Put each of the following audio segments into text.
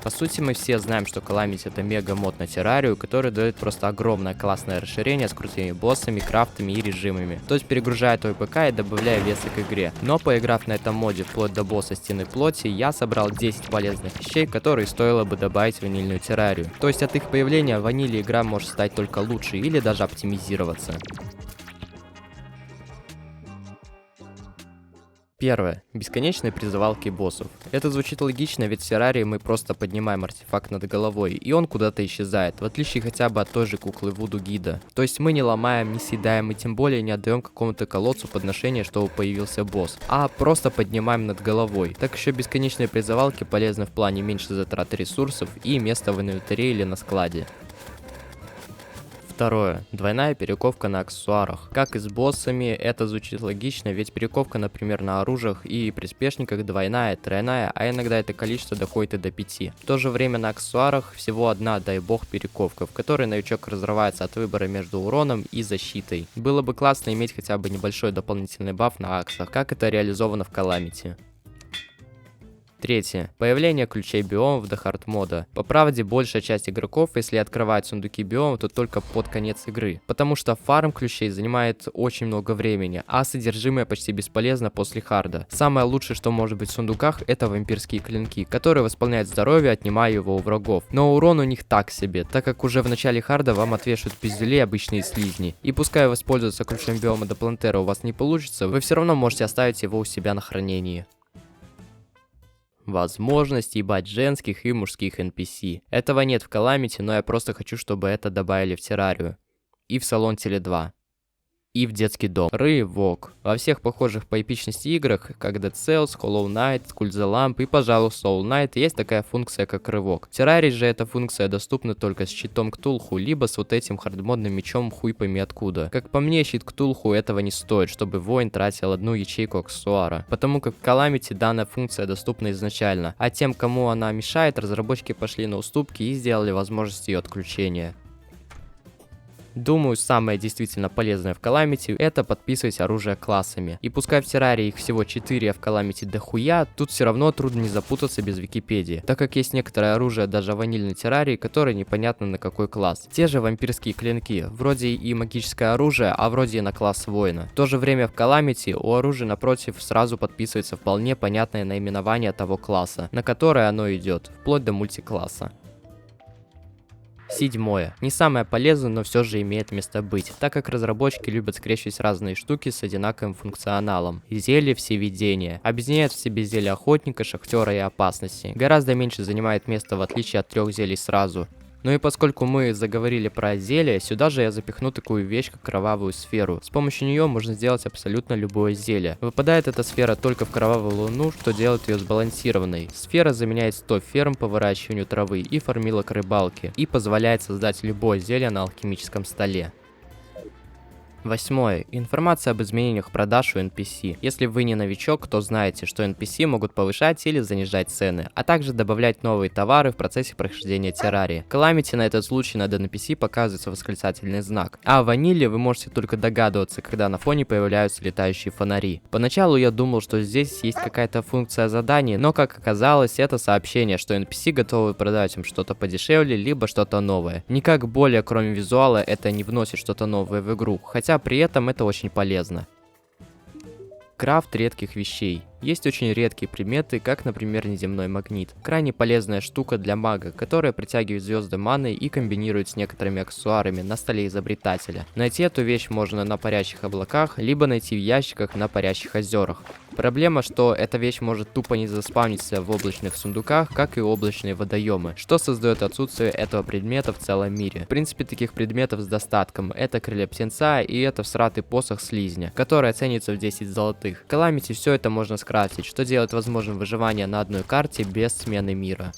По сути, мы все знаем, что Calamity это мега мод на террарию, который дает просто огромное классное расширение с крутыми боссами, крафтами и режимами. То есть перегружая твой ПК и добавляя веса к игре. Но поиграв на этом моде вплоть до босса Стены Плоти, я собрал 10 полезных вещей, которые стоило бы добавить в ванильную террарию. То есть от их появления в ваниле игра может стать только лучше или даже оптимизироваться. Первое. Бесконечные призывалки боссов. Это звучит логично, ведь в террарии мы просто поднимаем артефакт над головой, и он куда-то исчезает, в отличие хотя бы от той же куклы Вуду Гида. То есть мы не ломаем, не съедаем и тем более не отдаем какому-то колодцу подношения, чтобы появился босс, а просто поднимаем над головой. Так еще бесконечные призывалки полезны в плане меньше затраты ресурсов и места в инвентаре или на складе. Второе. Двойная перековка на аксессуарах. Как и с боссами, это звучит логично, ведь перековка, например, на оружиях и приспешниках двойная, тройная, а иногда это количество доходит и до 5. В то же время на аксессуарах всего одна, дай бог, перековка, в которой новичок разрывается от выбора между уроном и защитой. Было бы классно иметь хотя бы небольшой дополнительный баф на аксах, как это реализовано в Calamity. Третье. Появление ключей биомов до хард мода. По правде, большая часть игроков, если открывают сундуки биомов, то только под конец игры, потому что фарм ключей занимает очень много времени, а содержимое почти бесполезно после харда. Самое лучшее, что может быть в сундуках, это вампирские клинки, которые восполняют здоровье, отнимая его у врагов. Но урон у них так себе, так как уже в начале харда вам отвешивают пиздюлей обычные слизни. И пускай воспользоваться ключом биома до плантера у вас не получится, вы все равно можете оставить его у себя на хранении. Возможность ебать женских и мужских NPC. Этого нет в Calamity, но я просто хочу, чтобы это добавили в террарию. И в Салон Теле 2. И в детский дом. Рывок. Во всех похожих по эпичности играх, как Dead Cells, Hollow Knight, Cult the Lamp и, пожалуй, Soul Knight, есть такая функция, как рывок. В террарии же эта функция доступна только с щитом Ктулху, либо с вот этим хардмодным мечом хуй пойми откуда. Как по мне, щит Ктулху этого не стоит, чтобы воин тратил одну ячейку аксессуара. Потому как в Calamity данная функция доступна изначально, а тем, кому она мешает, разработчики пошли на уступки и сделали возможность ее отключения. Думаю, самое действительно полезное в Calamity это подписывать оружие классами. И пускай в террарии их всего 4, а в Calamity дохуя, тут все равно трудно не запутаться без Википедии, так как есть некоторое оружие даже в ванильной террарии, которое непонятно на какой класс. Те же вампирские клинки, вроде и магическое оружие, а вроде и на класс воина. В то же время в Calamity у оружия напротив сразу подписывается вполне понятное наименование того класса, на которое оно идет, вплоть до мультикласса. Седьмое. Не самое полезное, но все же имеет место быть, так как разработчики любят скрещивать разные штуки с одинаковым функционалом. Зелье всевидения. Объединяет в себе зелье охотника, шахтера и опасности. Гораздо меньше занимает места в отличие от 3 зелий сразу. Ну и поскольку мы заговорили про зелье, сюда же я запихну такую вещь, как кровавую сферу. С помощью нее можно сделать абсолютно любое зелье. Выпадает эта сфера только в кровавую луну, что делает ее сбалансированной. Сфера заменяет 100 ферм по выращиванию травы и фармилок рыбалки, и позволяет создать любое зелье на алхимическом столе. Восьмое. Информация об изменениях продаж у NPC. Если вы не новичок, то знаете, что NPC могут повышать или занижать цены, а также добавлять новые товары в процессе прохождения террарии. В Calamity на этот случай над NPC показывается восклицательный знак, а в ваниле вы можете только догадываться, когда на фоне появляются летающие фонари. Поначалу я думал, что здесь есть какая-то функция заданий, но как оказалось, это сообщение, что NPC готовы продать им что-то подешевле, либо что-то новое. Никак более, кроме визуала, это не вносит что-то новое в игру, хотя при этом это очень полезно. Крафт редких вещей. Есть очень редкие предметы, как, например, неземной магнит. Крайне полезная штука для мага, которая притягивает звезды маны и комбинирует с некоторыми аксессуарами на столе изобретателя. Найти эту вещь можно на парящих облаках, либо найти в ящиках на парящих озерах. Проблема, что эта вещь может тупо не заспавниться в облачных сундуках, как и облачные водоемы, что создает отсутствие этого предмета в целом мире. В принципе, таких предметов с достатком. Это крылья птенца и это всратый посох слизня, который оценится в 10 золотых. В Calamity все это можно скрафтить, что делает возможным выживание на одной карте без смены мира.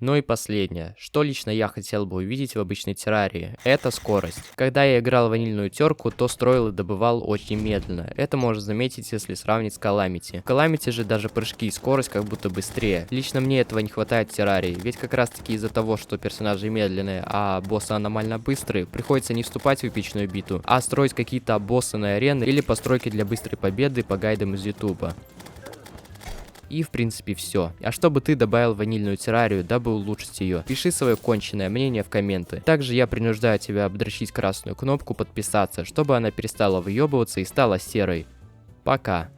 Ну и последнее, что лично я хотел бы увидеть в обычной террарии, это скорость. Когда я играл в ванильную терку, то строил и добывал очень медленно. Это можно заметить, если сравнить с Calamity. В Calamity же даже прыжки и скорость как будто быстрее. Лично мне этого не хватает в террарии, ведь как раз таки из-за того, что персонажи медленные, а боссы аномально быстрые, приходится не вступать в эпичную битву, а строить какие-то обоссанные арены или постройки для быстрой победы по гайдам из ютуба. И в принципе все. А чтобы ты добавил ванильную террарию, дабы улучшить ее, пиши свое конченное мнение в комменты. Также я принуждаю тебя обдрочить красную кнопку подписаться, чтобы она перестала выебываться и стала серой. Пока.